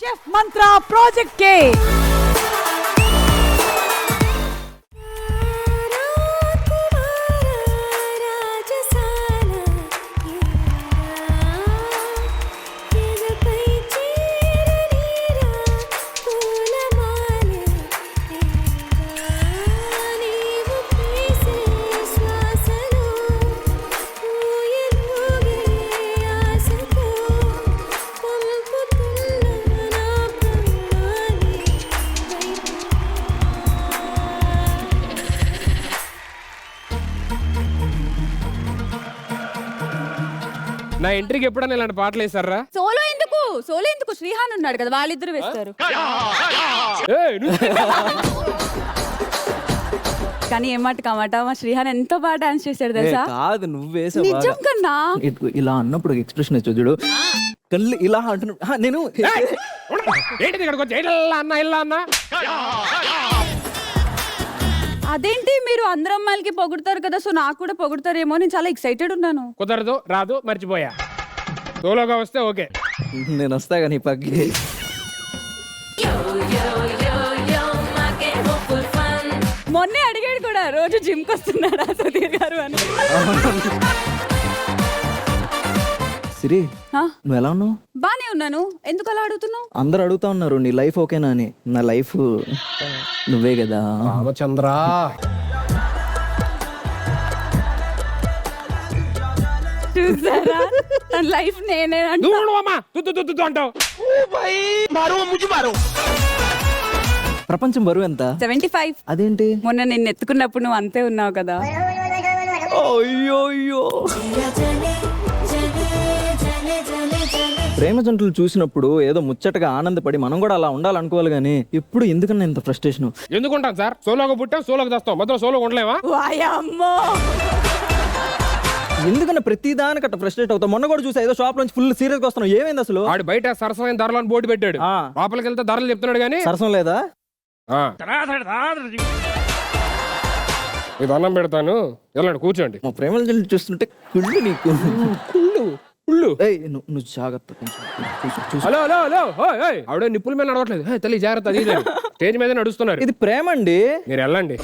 Chef మంత్ర project కే నా ఎంట్రీకి ఎప్పుడన్నా ఇలాంటి పాటలు వేసారా? సోలో ఎందుకు శ్రీహాన్ ఉన్నాడు కదా, వాళ్ళిద్దరు వేస్తారు. కానీ ఏమాట కామాట మా శ్రీహాన్ ఎంతో బాగా డాన్స్ చేశాడు తెలుసా? కాదు నువ్వు వేసావు నిజం కన్నా. ఇలా అన్నప్పుడు ఎక్స్ప్రెషన్ వచ్చి చూడు, కళ్ళు ఇలా అంటున్నా నేను ఏంటిది ఇక్కడికి వచ్చి ఇలా అన్నా అదేంటి మీరు అందరు అమ్మాయిలకి పొగుడతారు కదా, సో నాకు కూడా పొగుడతారేమో, నేను చాలా ఎక్సైటెడ్ ఉన్నాను. కుదరదు, రాదు, మర్చిపోయా. సోలోగా వస్తే ఓకే. నేను వస్తా కానీ పగ్గి మొన్నే అడిగాడు కూడా, రోజు జిమ్ కి వస్తున్నాడా సుధీర్ గారు అని. సిరి నువ్వు ఎలా ఉన్నావు? బానే ఉన్నాను. ఎందుకు అలా అడుగుతున్నావు? అందరు అడుగుతా ఉన్నారు నీ లైఫ్ ఓకేనా అని. నా లైఫ్ నువ్వే కదా. రామచంద్ర చూసారా, తన లైఫ్ నేనే అంటావు. ప్రపంచం బరువు ఎంత? 75. అదేంటి? మొన్న నిన్ను ఎత్తుకున్నప్పుడు నువ్వు అంతే ఉన్నావు కదా. అయ్యో ప్రేమ జంటలు చూసినప్పుడు ఏదో ముచ్చటగా ఆనందపడి మనం కూడా అలా ఉండాలనుకోవాలి గానీ ఇప్పుడు ఎందుకన్నా ఇంత ఫ్రస్ట్రేషన్? ఎందుకుంటాం సార్? సోలోగా పుట్టాం, సోలోగా తెస్తాం, మధ్యలో సోలోగా ఉండలేమా? వాయమ్మో, ఎందుకన్నా ప్రతి దానికి అట్లా ఫ్రస్ట్రేట్ అవుతాం? మొన్న కూడా చూసా ఏదో షాప్ నుంచి ఫుల్ సీరియస్ గా వస్తున్నావు, ఏమైంది అసలు? ఆడు బయట సరసమైన ధరలు అని బోర్డు పెట్టాడు, లోపలికి వెళ్తే ధరలు చెప్తున్నాడు కానీ సరసం లేదా? ఇది అన్నం పెడతాను, వెళ్ళండి కూర్చోండి. మా ప్రేమల జంటలు చూస్తుంటే కుళ్ళు నీకు. కుళ్ళు. నువ్వు జాగ్రత్త కొంచెం. హలో హలో హలో, ఆవిడ నిప్పుల మీద నడవట్లేదు. తల్లి జాగ్రత్త, అది స్టేజ్ మీద నడుస్తున్నారు. ఇది ప్రేమ అండి. మీరు వెళ్ళండి.